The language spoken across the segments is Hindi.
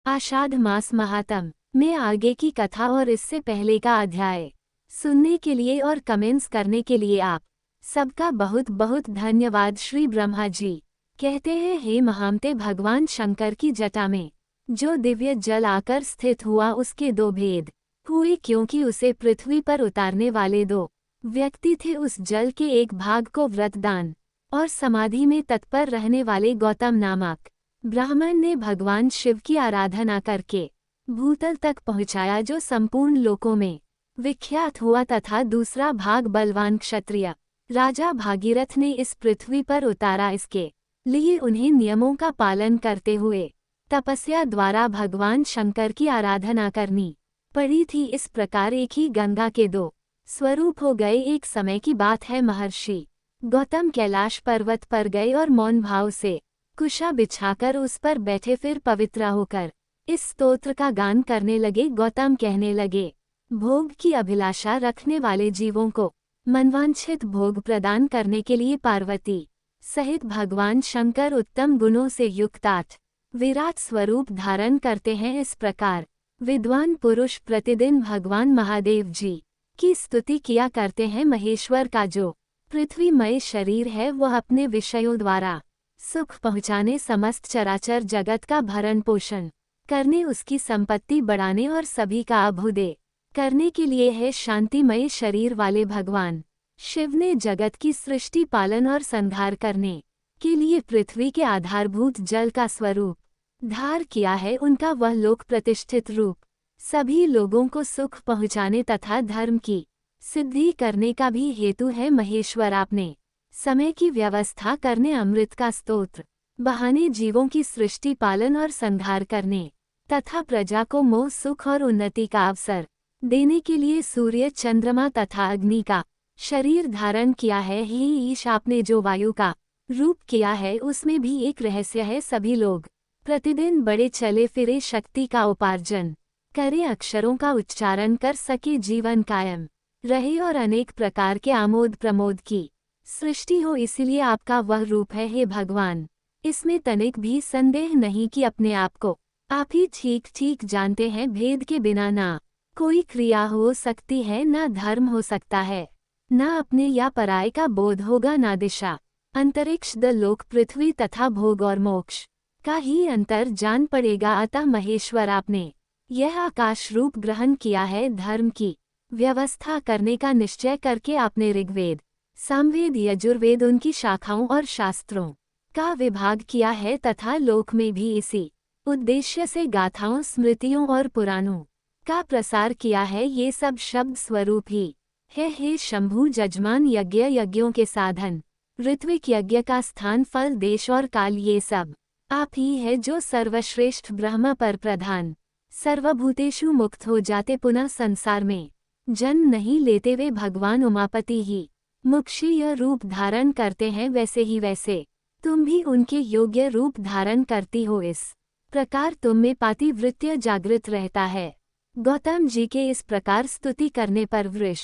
आषाढ़ मास महात्म में आगे की कथा और इससे पहले का अध्याय सुनने के लिए और कमेंट्स करने के लिए आप सबका बहुत बहुत धन्यवाद। श्री ब्रह्मा जी कहते हैं, हे महामते, भगवान शंकर की जटा में जो दिव्य जल आकर स्थित हुआ उसके दो भेद हुए, क्योंकि उसे पृथ्वी पर उतारने वाले दो व्यक्ति थे। उस जल के एक भाग को व्रतदान और समाधि में तत्पर रहने वाले गौतम नामक ब्राह्मण ने भगवान शिव की आराधना करके भूतल तक पहुँचाया, जो संपूर्ण लोकों में विख्यात हुआ, तथा दूसरा भाग बलवान क्षत्रिय राजा भागीरथ ने इस पृथ्वी पर उतारा। इसके लिए उन्हें नियमों का पालन करते हुए तपस्या द्वारा भगवान शंकर की आराधना करनी पड़ी थी। इस प्रकार एक ही गंगा के दो स्वरूप हो गए। एक समय की बात है, महर्षि गौतम कैलाश पर्वत पर गए और मौन भाव से कुशा बिछाकर उस पर बैठे, फिर पवित्र होकर इस स्तोत्र का गान करने लगे। गौतम कहने लगे, भोग की अभिलाषा रखने वाले जीवों को मनवांछित भोग प्रदान करने के लिए पार्वती सहित भगवान शंकर उत्तम गुणों से युक्त 8 विराट स्वरूप धारण करते हैं। इस प्रकार विद्वान पुरुष प्रतिदिन भगवान महादेव जी की स्तुति किया करते हैं। महेश्वर का जो पृथ्वीमय शरीर है, वह अपने विषयों द्वारा सुख पहुँचाने, समस्त चराचर जगत का भरण पोषण करने, उसकी संपत्ति बढ़ाने और सभी का अभ्युदय करने के लिए है। शांतिमय शरीर वाले भगवान शिव ने जगत की सृष्टि, पालन और संहार करने के लिए पृथ्वी के आधारभूत जल का स्वरूप धार किया है। उनका वह लोक प्रतिष्ठित रूप सभी लोगों को सुख पहुँचाने तथा धर्म की सिद्धि करने का भी हेतु है। महेश्वर आपने समय की व्यवस्था करने, अमृत का स्तोत्र बहाने, जीवों की सृष्टि, पालन और संहार करने तथा प्रजा को मोह, सुख और उन्नति का अवसर देने के लिए सूर्य, चंद्रमा तथा अग्नि का शरीर धारण किया है। हे ईश, आपने जो वायु का रूप किया है, उसमें भी एक रहस्य है। सभी लोग प्रतिदिन बड़े चले फिरे शक्ति का उपार्जन करें, अक्षरों का उच्चारण कर सके, जीवन कायम रहे और अनेक प्रकार के आमोद प्रमोद की सृष्टि हो, इसलिए आपका वह रूप है। हे भगवान, इसमें तनिक भी संदेह नहीं कि अपने आप को आप ही ठीक ठीक जानते हैं। भेद के बिना ना कोई क्रिया हो सकती है, ना धर्म हो सकता है, ना अपने या पराये का बोध होगा, ना दिशा, अंतरिक्ष, द लोक, पृथ्वी तथा भोग और मोक्ष का ही अंतर जान पड़ेगा। अतः महेश्वर, आपने यह आकाश रूप ग्रहण किया है। धर्म की व्यवस्था करने का निश्चय करके आपने ऋग्वेद, सामवेद, यजुर्वेद, उनकी शाखाओं और शास्त्रों का विभाग किया है तथा लोक में भी इसी उद्देश्य से गाथाओं, स्मृतियों और पुराणों का प्रसार किया है। ये सब शब्द स्वरूप ही है। हे शंभु, जजमान, यज्ञ, यज्ञों के साधन, ऋत्विक यज्ञ का स्थान, फल, देश और काल, ये सब आप ही है, जो सर्वश्रेष्ठ ब्रह्म पर प्रधान, सर्वभूतेषु मुक्त हो जाते, पुनः संसार में जन्म नहीं लेते, वे भगवान उमापति ही मुक्षीय रूप धारण करते हैं। वैसे ही वैसे तुम भी उनके योग्य रूप धारण करती हो। इस प्रकार तुम में पातिव्रत्य जागृत रहता है। गौतम जी के इस प्रकार स्तुति करने पर वृष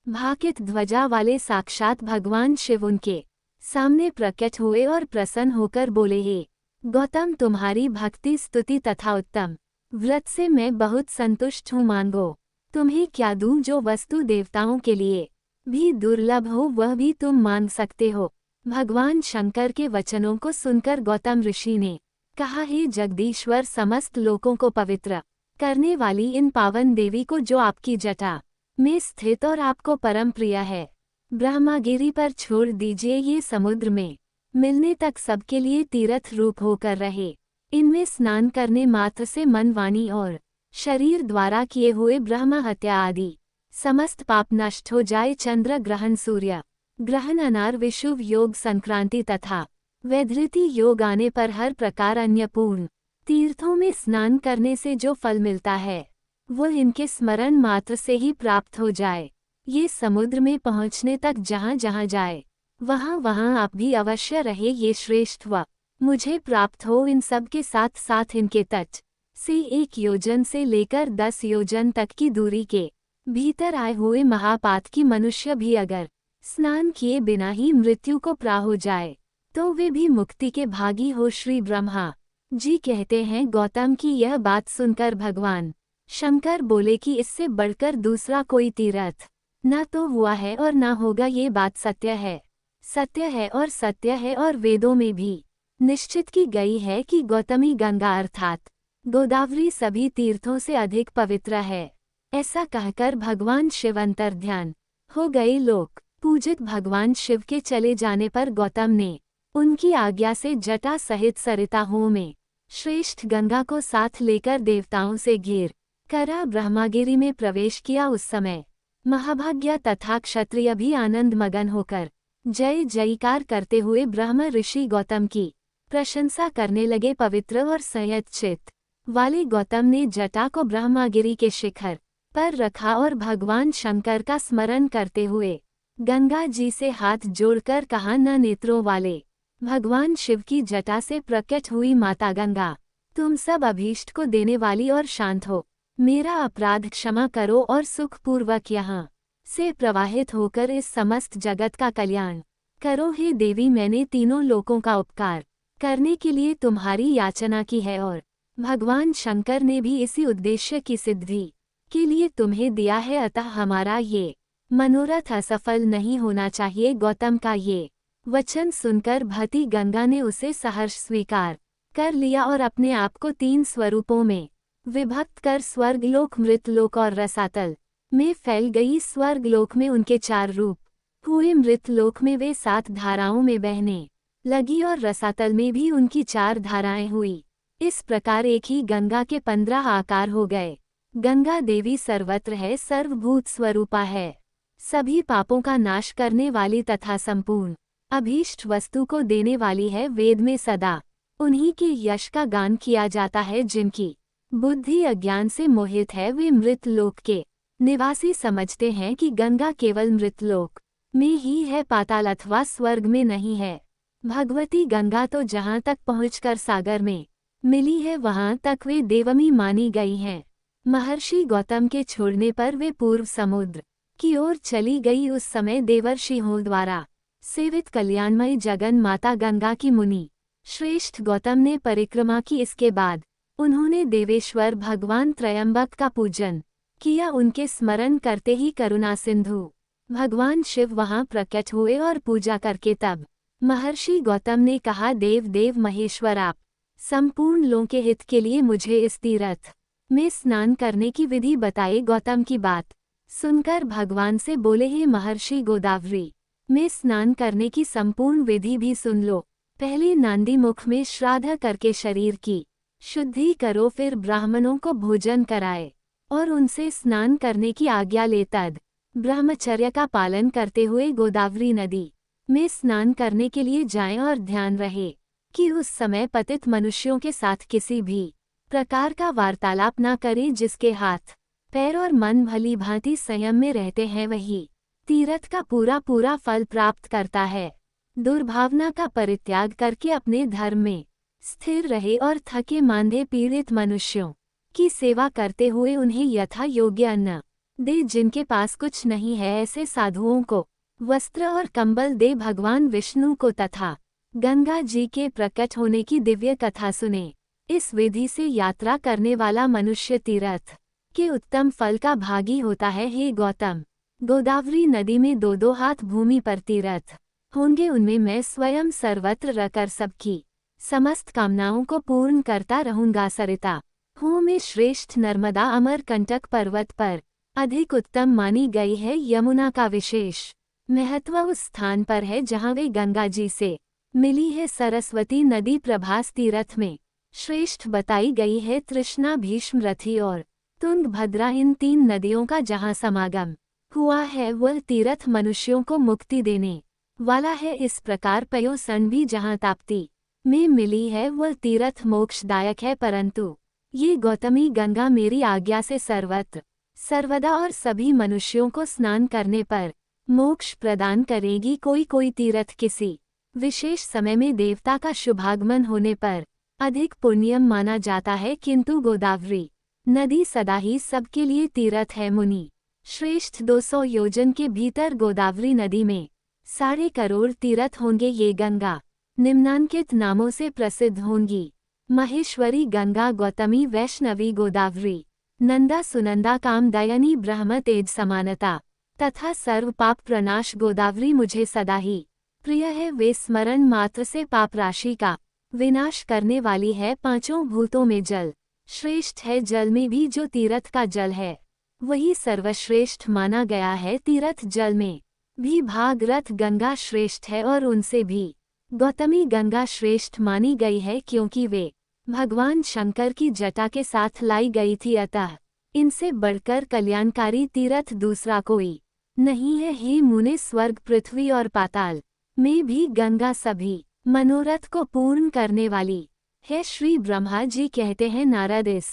भाकित ध्वजा वाले साक्षात भगवान शिव उनके सामने प्रकट हुए और प्रसन्न होकर बोले, हे गौतम, तुम्हारी भक्ति, स्तुति तथा उत्तम व्रत से मैं बहुत संतुष्ट हूँ। मांगो, तुम्हें क्या दूं जो वस्तु देवताओं के लिए भी दुर्लभ हो, वह भी तुम मांग सकते हो। भगवान शंकर के वचनों को सुनकर गौतम ऋषि ने कहा, हे जगदीश्वर, समस्त लोकों को पवित्र करने वाली इन पावन देवी को, जो आपकी जटा में स्थित और आपको परम प्रिय है, ब्रह्मागिरि पर छोड़ दीजिए। ये समुद्र में मिलने तक सबके लिए तीर्थ रूप होकर रहे। इनमें स्नान करने मात्र से मन, वाणी और शरीर द्वारा किए हुए ब्रह्म हत्या आदि समस्त पाप नष्ट हो जाए। चंद्र ग्रहण, सूर्य ग्रहण, अनार, विषुव योग, संक्रांति तथा वैधृति योग आने पर हर प्रकार अन्य पूर्ण तीर्थों में स्नान करने से जो फल मिलता है, वो इनके स्मरण मात्र से ही प्राप्त हो जाए। ये समुद्र में पहुँचने तक जहाँ जहाँ जाए, वहाँ वहाँ आप भी अवश्य रहे। ये श्रेष्ठ व मुझे प्राप्त हो। इन सब के साथ साथ इनके तट से 1 योजन से लेकर 10 योजन तक की दूरी के भीतर आए हुए महापात की मनुष्य भी अगर स्नान किए बिना ही मृत्यु को प्राह हो जाए, तो वे भी मुक्ति के भागी हो। श्री ब्रह्मा जी कहते हैं गौतम की यह बात सुनकर भगवान शंकर बोले कि इससे बढ़कर दूसरा कोई तीर्थ न तो हुआ है और न होगा। ये बात सत्य है, सत्य है और सत्य है, और वेदों में भी निश्चित की गई है कि गौतमी गंगा अर्थात गोदावरी सभी तीर्थों से अधिक पवित्र है। ऐसा कहकर भगवान शिव अंतर्ध्यान हो गए। लोक पूजित भगवान शिव के चले जाने पर गौतम ने उनकी आज्ञा से जटा सहित सरिताओं में श्रेष्ठ गंगा को साथ लेकर देवताओं से घिर करा ब्रह्मागिरि में प्रवेश किया। उस समय महाभाग्य तथा क्षत्रिय भी आनंद मगन होकर जय जयकार करते हुए ब्रह्म ऋषि गौतम की प्रशंसा करने लगे। पवित्र और संयत चित्त वाले गौतम ने जटा को ब्रह्मागिरि के शिखर पर रखा और भगवान शंकर का स्मरण करते हुए गंगा जी से हाथ जोड़कर कहा, न नेत्रों वाले भगवान शिव की जटा से प्रकट हुई माता गंगा, तुम सब अभीष्ट को देने वाली और शांत हो, मेरा अपराध क्षमा करो और सुखपूर्वक यहाँ से प्रवाहित होकर इस समस्त जगत का कल्याण करो। हे देवी, मैंने तीनों लोकों का उपकार करने के लिए तुम्हारी याचना की है और भगवान शंकर ने भी इसी उद्देश्य की सिद्धि के लिए तुम्हें दिया है, अतः हमारा ये मनोरथ असफल नहीं होना चाहिए। गौतम का ये वचन सुनकर भती गंगा ने उसे सहर्ष स्वीकार कर लिया और अपने आप को 3 स्वरूपों में विभक्त कर स्वर्गलोक, मृतलोक और रसातल में फैल गई। स्वर्गलोक में उनके 4 रूप हुए, मृतलोक में वे 7 धाराओं में बहने लगी और रसातल में भी उनकी 4 धाराएं हुई। इस प्रकार एक ही गंगा के 15 आकार हो गए। गंगा देवी सर्वत्र है, सर्वभूत स्वरूपा है, सभी पापों का नाश करने वाली तथा संपूर्ण अभीष्ट वस्तु को देने वाली है। वेद में सदा उन्हीं के यश का गान किया जाता है। जिनकी बुद्धि अज्ञान से मोहित है, वे मृतलोक के निवासी समझते हैं कि गंगा केवल मृतलोक में ही है, पाताल अथवा स्वर्ग में नहीं है। भगवती गंगा तो जहाँ तक पहुँचकर सागर में मिली है, वहाँ तक वे देवमी मानी गई हैं। महर्षि गौतम के छोड़ने पर वे पूर्व समुद्र की ओर चली गई। उस समय देवर्षियों द्वारा सेवित कल्याणमयी जगन माता गंगा की मुनि श्रेष्ठ गौतम ने परिक्रमा की। इसके बाद उन्होंने देवेश्वर भगवान त्रयंबक का पूजन किया। उनके स्मरण करते ही करुणा सिंधु भगवान शिव वहां प्रकट हुए और पूजा करके तब महर्षि गौतम ने कहा, देव देव महेश्वर, आप संपूर्ण लोगों के हित के लिए मुझे इस तीर्थ में स्नान करने की विधि बताए। गौतम की बात सुनकर भगवान से बोले, हे महर्षि, गोदावरी में स्नान करने की संपूर्ण विधि भी सुन लो। पहले नांदी मुख में श्राद्ध करके शरीर की शुद्धि करो, फिर ब्राह्मणों को भोजन कराए और उनसे स्नान करने की आज्ञा ले। तद ब्रह्मचर्य का पालन करते हुए गोदावरी नदी में स्नान करने के लिए जाएं और ध्यान रहे कि उस समय पतित मनुष्यों के साथ किसी भी प्रकार का वार्तालाप न करें। जिसके हाथ पैर और मन भली भांति संयम में रहते हैं, वही तीर्थ का पूरा फल प्राप्त करता है। दुर्भावना का परित्याग करके अपने धर्म में स्थिर रहे और थके मांदे पीड़ित मनुष्यों की सेवा करते हुए उन्हें यथा योग्य अन्न दे। जिनके पास कुछ नहीं है, ऐसे साधुओं को वस्त्र और कंबल दे। भगवान विष्णु को तथा गंगा जी के प्रकट होने की दिव्य कथा सुने। इस विधि से यात्रा करने वाला मनुष्य तीर्थ के उत्तम फल का भागी होता है। हे गौतम, गोदावरी नदी में 2-2 हाथ भूमि पर तीर्थ होंगे, उनमें मैं स्वयं सर्वत्र रहकर सबकी समस्त कामनाओं को पूर्ण करता रहूंगा। सरिता हूँ में श्रेष्ठ नर्मदा अमरकंटक पर्वत पर अधिक उत्तम मानी गई है। यमुना का विशेष महत्व उस स्थान पर है जहाँ वे गंगा जी से मिली है। सरस्वती नदी प्रभास तीर्थ में श्रेष्ठ बताई गई है। तृष्णा, भीष्म, रथी और तुंगभद्रा, इन 3 नदियों का जहाँ समागम हुआ है, वह तीर्थ मनुष्यों को मुक्ति देने वाला है। इस प्रकार पयोसन भी जहाँ ताप्ती में मिली है, वह तीर्थ मोक्षदायक है। परंतु ये गौतमी गंगा मेरी आज्ञा से सर्वत्र सर्वदा और सभी मनुष्यों को स्नान करने पर मोक्ष प्रदान करेगी। कोई तीर्थ किसी विशेष समय में देवता का शुभागमन होने पर अधिक पुण्यम माना जाता है, किंतु गोदावरी नदी सदा ही सबके लिए तीर्थ है। मुनि श्रेष्ठ 200 योजन के भीतर गोदावरी नदी में 2.5 करोड़ तीर्थ होंगे। ये गंगा निम्नांकित नामों से प्रसिद्ध होंगी। महेश्वरी गंगा गौतमी वैष्णवी गोदावरी नंदा सुनंदा कामदयनी ब्रह्म तेज समानता तथा सर्व पाप प्रनाश गोदावरी मुझे सदा ही प्रिय है। वे स्मरण मात्र से पाप राशि का विनाश करने वाली है। पांचों भूतों में जल श्रेष्ठ है, जल में भी जो तीर्थ का जल है वही सर्वश्रेष्ठ माना गया है। तीर्थ जल में भी भागीरथ गंगा श्रेष्ठ है और उनसे भी गौतमी गंगा श्रेष्ठ मानी गई है, क्योंकि वे भगवान शंकर की जटा के साथ लाई गई थी। अतः इनसे बढ़कर कल्याणकारी तीर्थ दूसरा कोई नहीं है। हे मुने, स्वर्ग पृथ्वी और पाताल में भी गंगा सभी मनोरथ को पूर्ण करने वाली है। श्री ब्रह्मा जी कहते हैं, नारद इस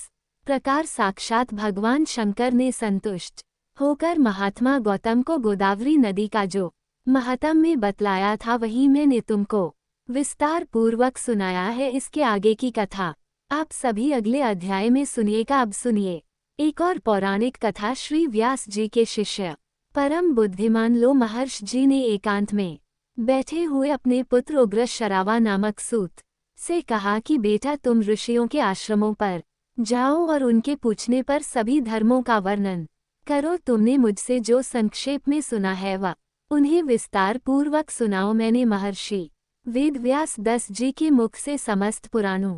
प्रकार साक्षात भगवान शंकर ने संतुष्ट होकर महात्मा गौतम को गोदावरी नदी का जो महात्म्य में बतलाया था वही मैंने तुमको विस्तार पूर्वक सुनाया है। इसके आगे की कथा आप सभी अगले अध्याय में सुनिएगा। अब सुनिए एक और पौराणिक कथा। श्री व्यास जी के शिष्य परम बुद्धिमान लो महर्षि जी ने एकांत में बैठे हुए अपने पुत्र उग्र शरावा नामक सूत से कहा कि बेटा, तुम ऋषियों के आश्रमों पर जाओ और उनके पूछने पर सभी धर्मों का वर्णन करो। तुमने मुझसे जो संक्षेप में सुना है वह उन्हें विस्तार पूर्वक सुनाओ। मैंने महर्षि वेद व्यास 10 जी के मुख से समस्त पुराणों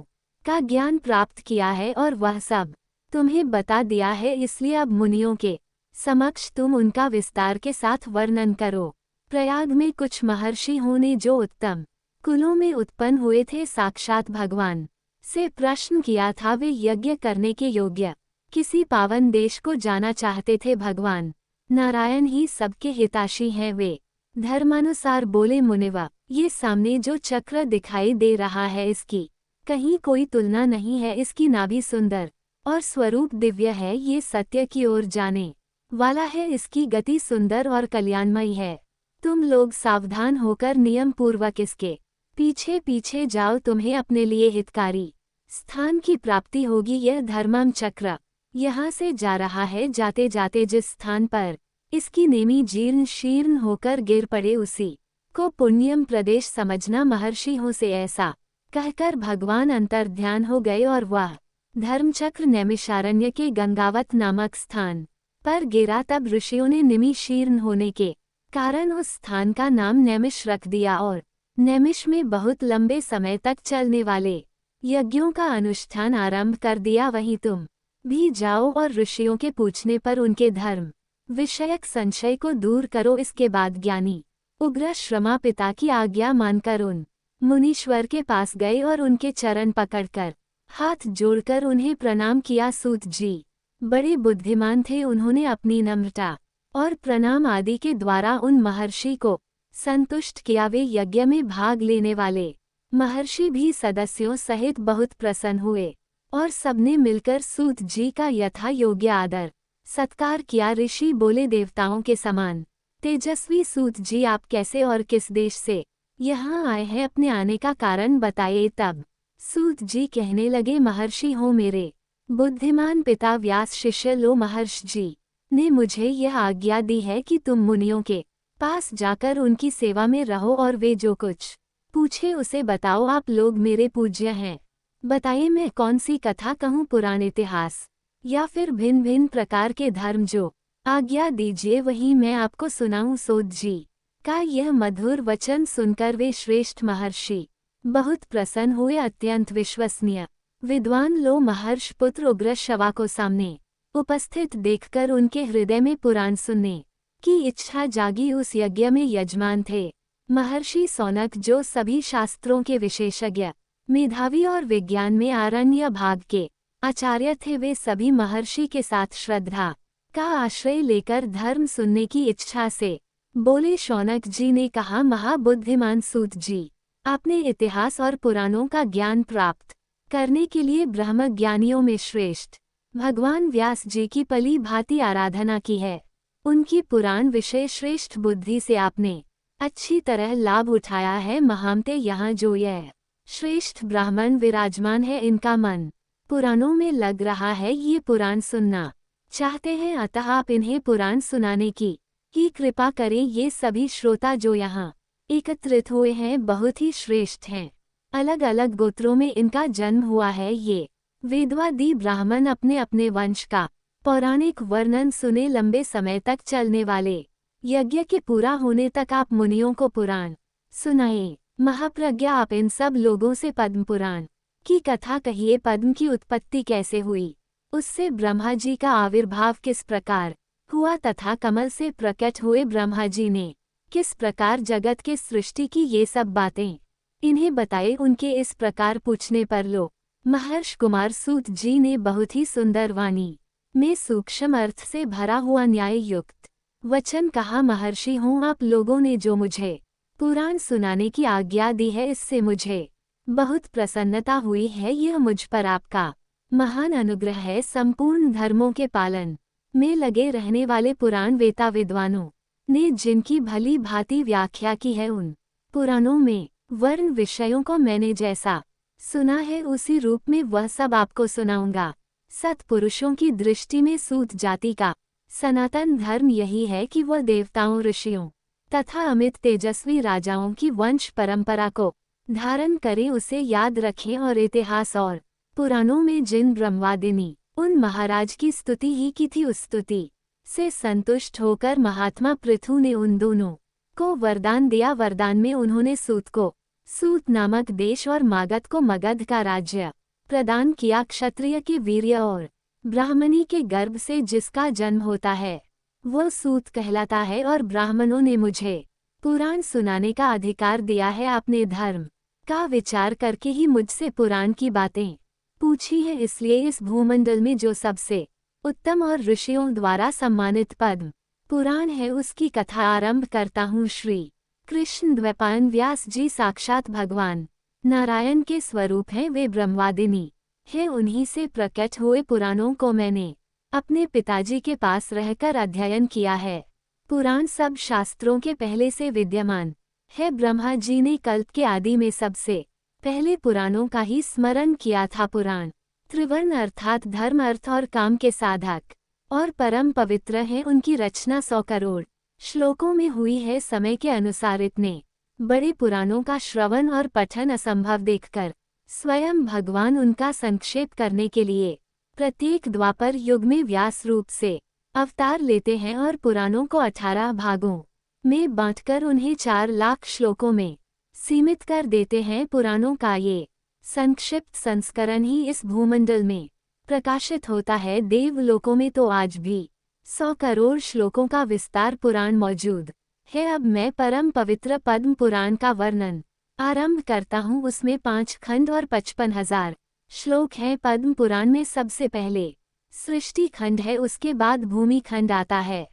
का ज्ञान प्राप्त किया है और वह सब तुम्हें बता दिया है, इसलिए अब मुनियों के समक्ष तुम उनका विस्तार के साथ वर्णन करो। प्रयाग में कुछ महर्षि होने जो उत्तम कुलों में उत्पन्न हुए थे, साक्षात भगवान से प्रश्न किया था। वे यज्ञ करने के योग्य किसी पावन देश को जाना चाहते थे। भगवान नारायण ही सबके हिताशी हैं। वे धर्मानुसार बोले, मुनिवा, ये सामने जो चक्र दिखाई दे रहा है इसकी कहीं कोई तुलना नहीं है। इसकी नाभि सुंदर और स्वरूप दिव्य है। ये सत्य की ओर जाने वाला है। इसकी गति सुंदर और कल्याणमयी है। तुम लोग सावधान होकर नियम पूर्वक इसके पीछे पीछे जाओ, तुम्हें अपने लिए हितकारी स्थान की प्राप्ति होगी। यह धर्मम चक्र यहाँ से जा रहा है। जाते जाते जिस स्थान पर इसकी नेमी जीर्ण शीर्ण होकर गिर पड़े उसी को पुण्यम प्रदेश समझना। महर्षियों से ऐसा कहकर भगवान अंतर्ध्यान हो गए और वह धर्मचक्र नैमिषारण्य के गंगावत नामक स्थान पर गिरा। तब ऋषियों ने निमि शीर्ण होने के कारण उस स्थान का नाम नैमिष रख दिया और नैमिष में बहुत लंबे समय तक चलने वाले यज्ञों का अनुष्ठान आरंभ कर दिया। वहीं तुम भी जाओ और ऋषियों के पूछने पर उनके धर्म विषयक संशय को दूर करो। इसके बाद ज्ञानी उग्र श्रमा पिता की आज्ञा मानकर उन मुनीश्वर के पास गए और उनके चरण पकड़कर हाथ जोड़कर उन्हें प्रणाम किया। सूत जी बड़े बुद्धिमान थे। उन्होंने अपनी नम्रता और प्रणाम आदि के द्वारा उन महर्षि को संतुष्ट किया। वे यज्ञ में भाग लेने वाले महर्षि भी सदस्यों सहित बहुत प्रसन्न हुए और सबने मिलकर सूत जी का यथा योग्य आदर सत्कार किया। ऋषि बोले, देवताओं के समान तेजस्वी सूत जी, आप कैसे और किस देश से यहाँ आए हैं? अपने आने का कारण बताइए। तब सूत जी कहने लगे, महर्षि हो मेरे बुद्धिमान पिता व्यास शिष्य लो महर्षि जी ने मुझे यह आज्ञा दी है कि तुम मुनियों के पास जाकर उनकी सेवा में रहो और वे जो कुछ पूछे उसे बताओ। आप लोग मेरे पूज्य हैं। बताइए मैं कौन सी कथा कहूँ, पुराण इतिहास या फिर भिन्न भिन्न प्रकार के धर्म? जो आज्ञा दीजिए वही मैं आपको सुनाऊं। सूत जी का यह मधुर वचन सुनकर वे श्रेष्ठ महर्षि बहुत प्रसन्न हुए। अत्यंत विश्वसनीय विद्वान लो महर्षि पुत्र उग्र शवा को सामने उपस्थित देखकर उनके हृदय में पुराण सुनने की इच्छा जागी। उस यज्ञ में यजमान थे महर्षि सौनक, जो सभी शास्त्रों के विशेषज्ञ, मेधावी और विज्ञान में आरण्य भाग के आचार्य थे। वे सभी महर्षि के साथ श्रद्धा का आश्रय लेकर धर्म सुनने की इच्छा से बोले। शौनक जी ने कहा, महाबुद्धिमान सूत जी, आपने इतिहास और पुराणों का ज्ञान प्राप्त करने के लिए ब्रह्म ज्ञानियों में श्रेष्ठ भगवान व्यास जी की पली भांति आराधना की है। उनकी पुराण विषय श्रेष्ठ बुद्धि से आपने अच्छी तरह लाभ उठाया है। महामते यहाँ जो यह श्रेष्ठ ब्राह्मण विराजमान है, इनका मन पुराणों में लग रहा है। ये पुराण सुनना चाहते हैं, अतः आप इन्हें पुराण सुनाने की ही कृपा करें। ये सभी श्रोता जो यहाँ एकत्रित हुए हैं बहुत ही श्रेष्ठ हैं। अलग अलग गोत्रों में इनका जन्म हुआ है। ये वेदवादी ब्राह्मण अपने अपने वंश का पौराणिक वर्णन सुने लंबे समय तक चलने वाले यज्ञ के पूरा होने तक आप मुनियों को पुराण सुनाए। महाप्रज्ञा, आप इन सब लोगों से पद्म पुराण की कथा कहिए। पद्म की उत्पत्ति कैसे हुई, उससे ब्रह्मा जी का आविर्भाव किस प्रकार हुआ तथा कमल से प्रकट हुए ब्रह्मा जी ने किस प्रकार जगत के सृष्टि की, ये सब बातें इन्हें बताए। उनके इस प्रकार पूछने पर लो महर्षि कुमार सूत जी ने बहुत ही सुंदर वाणी में सूक्ष्म अर्थ से भरा हुआ न्याय युक्त वचन कहा। महर्षि हूँ आप लोगों ने जो मुझे पुराण सुनाने की आज्ञा दी है, इससे मुझे बहुत प्रसन्नता हुई है। यह मुझ पर आपका महान अनुग्रह है। संपूर्ण धर्मों के पालन में लगे रहने वाले पुराण वेता विद्वानों ने जिनकी भली भांति व्याख्या की है, उन पुराणों में वर्ण विषयों को मैंने जैसा सुना है उसी रूप में वह सब आपको सुनाऊंगा। सत्पुरुषों की दृष्टि में सूत जाति का सनातन धर्म यही है कि वह देवताओं, ऋषियों तथा अमित तेजस्वी राजाओं की वंश परंपरा को धारण करें, उसे याद रखें और इतिहास और पुराणों में जिन ब्रह्मवादिनी उन महाराज की स्तुति ही की थी, उस स्तुति से संतुष्ट होकर महात्मा पृथु ने उन दोनों को वरदान दिया। वरदान में उन्होंने सूत को सूत नामक देश और मागध को मगध का राज्य प्रदान किया। क्षत्रिय के वीर्य और ब्राह्मणी के गर्भ से जिसका जन्म होता है वो सूत कहलाता है। और ब्राह्मणों ने मुझे पुराण सुनाने का अधिकार दिया है। आपने धर्म का विचार करके ही मुझसे पुराण की बातें पूछी है, इसलिए इस भूमंडल में जो सबसे उत्तम और ऋषियों द्वारा सम्मानित पद्म पुराण है, उसकी कथा आरंभ करता हूँ। श्री कृष्ण द्वैपायन व्यास जी साक्षात भगवान नारायण के स्वरूप हैं। वे ब्रह्मवादिनी है, उन्हीं से प्रकट हुए पुराणों को मैंने अपने पिताजी के पास रहकर अध्ययन किया है। पुराण सब शास्त्रों के पहले से विद्यमान है। ब्रह्मा जी ने कल्प के आदि में सबसे पहले पुराणों का ही स्मरण किया था। पुराण त्रिवर्ण अर्थात धर्म, अर्थ और काम के साधक और परम पवित्र हैं। उनकी रचना 100 करोड़ श्लोकों में हुई है। समय के अनुसार इतने बड़े पुराणों का श्रवण और पठन असंभव देखकर स्वयं भगवान उनका संक्षेप करने के लिए प्रत्येक द्वापर युग में व्यास रूप से अवतार लेते हैं और पुराणों को 18 भागों में बांटकर उन्हें 4 लाख श्लोकों में सीमित कर देते हैं। पुराणों का ये संक्षिप्त संस्करण ही इस भूमंडल में प्रकाशित होता है। देवलोकों में तो आज भी 100 करोड़ श्लोकों का विस्तार पुराण मौजूद है। अब मैं परम पवित्र पद्म पुराण का वर्णन आरंभ करता हूँ। उसमें 5 खंड और 55,000 श्लोक हैं। पद्म पुराण में सबसे पहले सृष्टि खंड है, उसके बाद भूमि खंड आता है,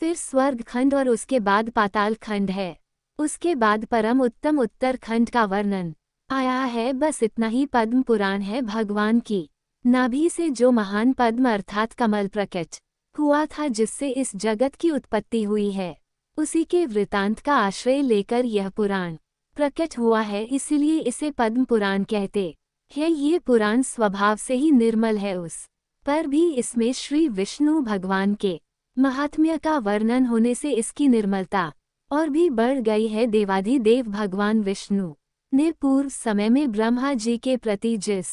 फिर स्वर्ग खंड और उसके बाद पाताल खंड है, उसके बाद परम उत्तम उत्तर खंड का वर्णन आया है। बस इतना ही पद्म पुराण है। भगवान की नाभि से जो महान पद्म अर्थात कमल प्रकट हुआ था, जिससे इस जगत की उत्पत्ति हुई है, उसी के वृतांत का आश्रय लेकर यह पुराण प्रकट हुआ है, इसीलिए इसे पद्म पुराण कहते हैं। ये पुराण स्वभाव से ही निर्मल है, उस पर भी इसमें श्री विष्णु भगवान के महात्म्य का वर्णन होने से इसकी निर्मलता और भी बढ़ गई है। देवाधिदेव भगवान विष्णु ने पूर्व समय में ब्रह्मा जी के प्रति जिस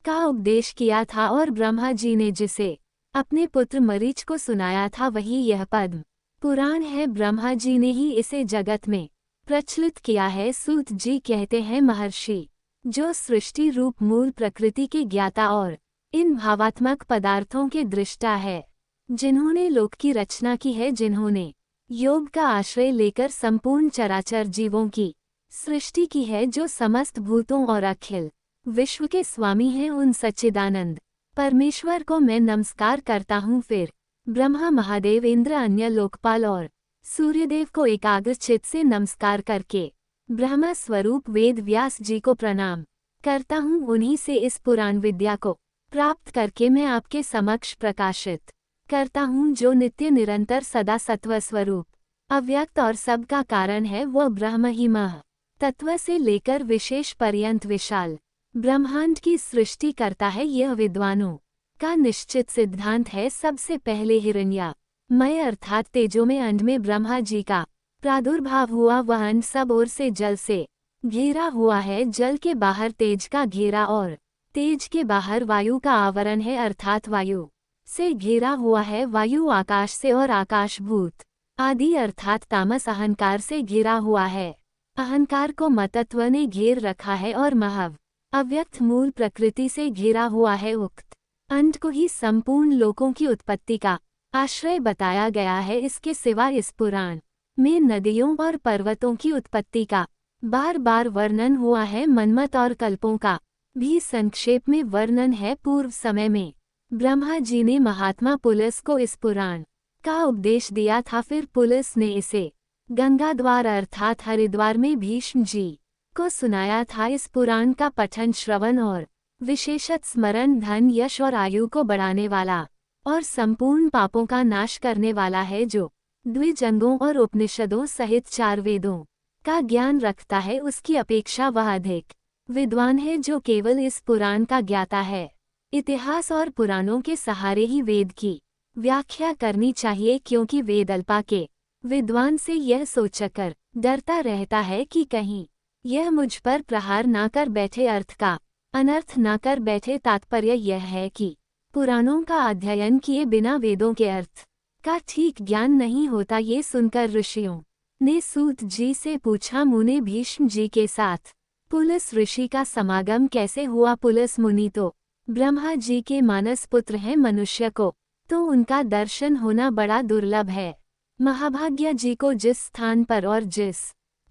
का उपदेश किया था और ब्रह्मा जी ने जिसे अपने पुत्र मरीच को सुनाया था, वही यह पद्म पुराण है। ब्रह्मा जी ने ही इसे जगत में प्रचलित किया है। सूत जी कहते हैं, महर्षि जो सृष्टि रूप मूल प्रकृति के ज्ञाता और इन भावात्मक पदार्थों के दृष्टा है, जिन्होंने लोक की रचना की है, जिन्होंने योग का आश्रय लेकर संपूर्ण चराचर जीवों की सृष्टि की है, जो समस्त भूतों और अखिल विश्व के स्वामी हैं, उन सच्चिदानंद परमेश्वर को मैं नमस्कार करता हूँ। फिर ब्रह्मा, महादेव, इंद्र, अन्य लोकपाल और सूर्यदेव को एकाग्र चित्त से नमस्कार करके ब्रह्मा स्वरूप वेद व्यास जी को प्रणाम करता हूँ। उन्हीं से इस पुराण विद्या को प्राप्त करके मैं आपके समक्ष प्रकाशित करता हूँ, जो नित्य निरंतर सदा सत्व स्वरूप अव्यक्त और सबका कारण है। वह ब्रह्म ही मह तत्व से लेकर विशेष पर्यंत विशाल ब्रह्मांड की सृष्टि करता है। यह विद्वानों का निश्चित सिद्धांत है। सबसे पहले हिरण्यमय अर्थात तेजोमय अंड में ब्रह्मा जी का प्रादुर्भाव हुआ। वह अंड सब ओर से जल से घेरा हुआ है जल के बाहर तेज का घेरा और तेज के बाहर वायु का आवरण है अर्थात वायु से घेरा हुआ है। वायु आकाश से और आकाश भूत आदि अर्थात तामस अहंकार से घिरा हुआ है। अहंकार को मतत्व ने घेर रखा है और महव अव्यक्त मूल प्रकृति से घिरा हुआ है। उक्त अंत को ही संपूर्ण लोकों की उत्पत्ति का आश्रय बताया गया है। इसके सिवा इस पुराण में नदियों और पर्वतों की उत्पत्ति का बार बार वर्णन हुआ है। मनमत और कल्पों का भी संक्षेप में वर्णन है। पूर्व समय में ब्रह्मा जी ने महात्मा पुलस को इस पुराण का उपदेश दिया था। फिर पुलस ने इसे गंगाद्वार अर्थात हरिद्वार में भीष्म जी को सुनाया था। इस पुराण का पठन श्रवण और विशेषत स्मरण धन यश और आयु को बढ़ाने वाला और संपूर्ण पापों का नाश करने वाला है। जो द्विजंगों और उपनिषदों सहित 4 वेदों का ज्ञान रखता है उसकी अपेक्षा वह अधिक विद्वान है जो केवल इस पुराण का ज्ञाता है। इतिहास और पुराणों के सहारे ही वेद की व्याख्या करनी चाहिए, क्योंकि वेद अल्पा के विद्वान से यह सोचकर डरता रहता है कि कहीं यह मुझ पर प्रहार ना कर बैठे, अर्थ का अनर्थ ना कर बैठे। तात्पर्य यह है कि पुराणों का अध्ययन किए बिना वेदों के अर्थ का ठीक ज्ञान नहीं होता। ये सुनकर ऋषियों ने सूत जी से पूछा, मुने भीष्म जी के साथ पुलस ऋषि का समागम कैसे हुआ? पुलस मुनि तो ब्रह्मा जी के मानस पुत्र हैं, मनुष्य को तो उनका दर्शन होना बड़ा दुर्लभ है। महाभाग्य जी को जिस स्थान पर और जिस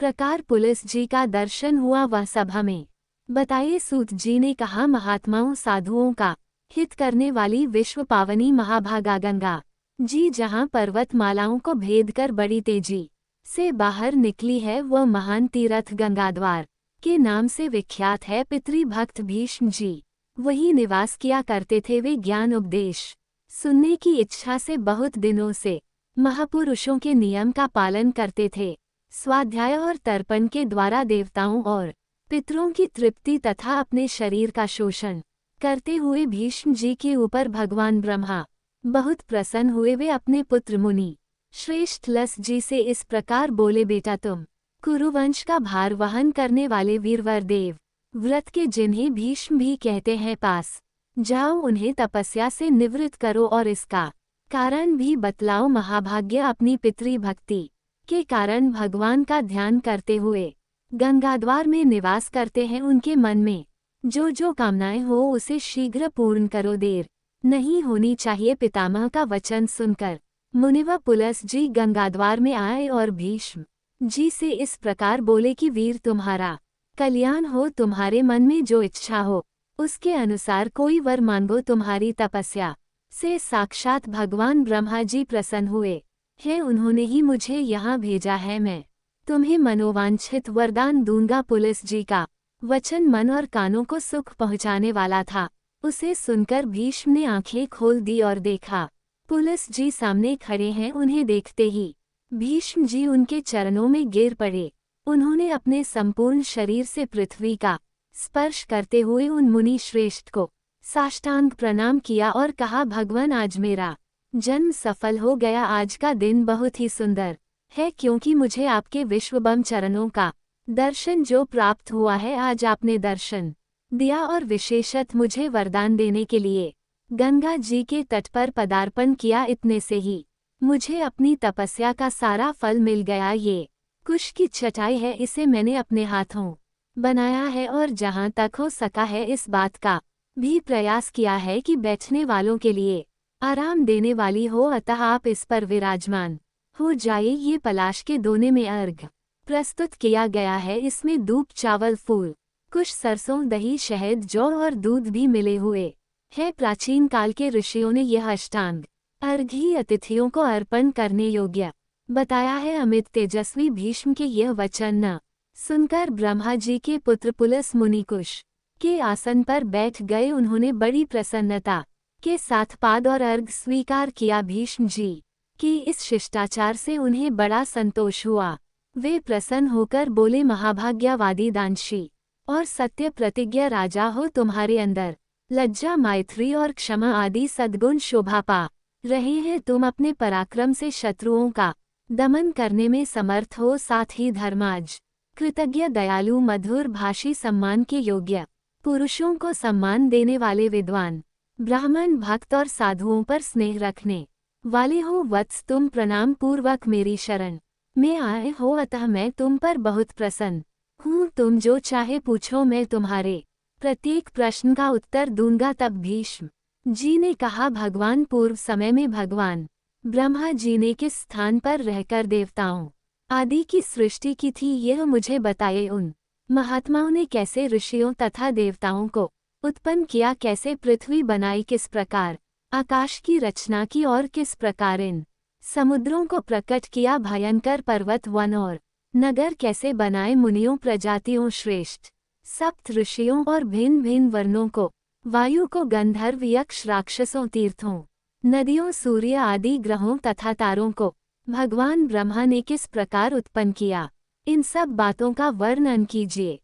प्रकार पुलस जी का दर्शन हुआ वह सब हमें बताइए। सूत जी ने कहा, महात्माओं साधुओं का हित करने वाली विश्व पावनी महाभागा गंगा जी जहाँ पर्वतमालाओं को भेद कर बड़ी तेजी से बाहर निकली है, वह महान तीर्थ गंगाद्वार के नाम से विख्यात है। पितृभक्त भीष्म जी वही निवास किया करते थे। वे ज्ञान उपदेश सुनने की इच्छा से बहुत दिनों से महापुरुषों के नियम का पालन करते थे। स्वाध्याय और तर्पण के द्वारा देवताओं और पितरों की तृप्ति तथा अपने शरीर का शोषण करते हुए भीष्म जी के ऊपर भगवान ब्रह्मा बहुत प्रसन्न हुए। वे अपने पुत्र मुनि श्रेष्ठ लस जी से इस प्रकार बोले, बेटा तुम कुरुवंश का भार वहन करने वाले वीरवर देव व्रत के जिन्हें भीष्म भी कहते हैं पास जाओ, उन्हें तपस्या से निवृत्त करो और इसका कारण भी बतलाओ। महाभाग्य अपनी पितृ भक्ति के कारण भगवान का ध्यान करते हुए गंगाद्वार में निवास करते हैं। उनके मन में जो जो कामनाएं हो उसे शीघ्र पूर्ण करो, देर नहीं होनी चाहिए। पितामह का वचन सुनकर मुनिव पुलस जी गंगाद्वार में आए और भीष्म जी से इस प्रकार बोले कि वीर तुम्हारा कल्याण हो, तुम्हारे मन में जो इच्छा हो उसके अनुसार कोई वर मांगो। तुम्हारी तपस्या से साक्षात भगवान ब्रह्मा जी प्रसन्न हुए हैं, उन्होंने ही मुझे यहाँ भेजा है। मैं तुम्हें मनोवांछित वरदान दूंगा। पुलस जी का वचन मन और कानों को सुख पहुँचाने वाला था। उसे सुनकर भीष्म ने आंखें खोल दी और देखा पुलस जी सामने खड़े हैं। उन्हें देखते ही भीष्म जी उनके चरणों में गिर पड़े। उन्होंने अपने संपूर्ण शरीर से पृथ्वी का स्पर्श करते हुए उन मुनि श्रेष्ठ को साष्टांग प्रणाम किया और कहा, भगवान आज मेरा जन्म सफल हो गया। आज का दिन बहुत ही सुंदर है, क्योंकि मुझे आपके विश्वबम चरणों का दर्शन जो प्राप्त हुआ है। आज आपने दर्शन दिया और विशेषत मुझे वरदान देने के लिए गंगा जी के तट पर पदार्पण किया। इतने से ही मुझे अपनी तपस्या का सारा फल मिल गया। ये कुश की चटाई है, इसे मैंने अपने हाथों बनाया है और जहाँ तक हो सका है इस बात का भी प्रयास किया है कि बैठने वालों के लिए आराम देने वाली हो, अतः आप इस पर विराजमान हो जाइए। ये पलाश के दोने में अर्घ प्रस्तुत किया गया है। इसमें दूब, चावल, फूल, कुश, सरसों, दही, शहद, जौ और दूध भी मिले हुए है। प्राचीन काल के ऋषियों ने यह अष्टांग अर्घ ही अतिथियों को अर्पण करने योग्य बताया है। अमित तेजस्वी भीष्म के यह वचन न सुनकर ब्रह्मा जी के पुत्र पुलस मुनि कुश के आसन पर बैठ गए। उन्होंने बड़ी प्रसन्नता के साथ पाद और अर्घ स्वीकार किया। भीष्म जी के इस शिष्टाचार से उन्हें बड़ा संतोष हुआ। वे प्रसन्न होकर बोले, महाभाग्यवादी दानशी और सत्य प्रतिज्ञा राजा हो, तुम्हारे अंदर लज्जा, मैत्री और क्षमा आदि सद्गुण शोभा पा रहे हैं। तुम अपने पराक्रम से शत्रुओं का दमन करने में समर्थ हो, साथ ही धर्माज कृतज्ञ दयालु मधुर भाषी सम्मान के योग्य, पुरुषों को सम्मान देने वाले विद्वान, ब्राह्मण भक्त और साधुओं पर स्नेह रखने वाले हो वत्स, तुम प्रणाम पूर्वक मेरी शरण में आए हो, अतः मैं तुम पर बहुत प्रसन्न हूँ। तुम जो चाहे पूछो, मैं तुम्हारे प्रत्येक प्रश्न का उत्तर दूंगा। तब भीष्म जी ने कहा, भगवान पूर्व समय में भगवान ब्रह्मा जी ने किस स्थान पर रहकर देवताओं आदि की सृष्टि की थी, यह मुझे बताए। उन महात्माओं ने कैसे ऋषियों तथा देवताओं को उत्पन्न किया, कैसे पृथ्वी बनाई, किस प्रकार आकाश की रचना की और किस प्रकार इन समुद्रों को प्रकट किया, भयंकर पर्वत वन और नगर कैसे बनाए, मुनियों प्रजातियों श्रेष्ठ सप्त ऋषियों और भिन्न भिन्न वर्णों को, वायु को, गंधर्व यक्ष राक्षसों तीर्थों नदियों सूर्य आदि ग्रहों तथा तारों को भगवान ब्रह्मा ने किस प्रकार उत्पन्न किया, इन सब बातों का वर्णन कीजिए।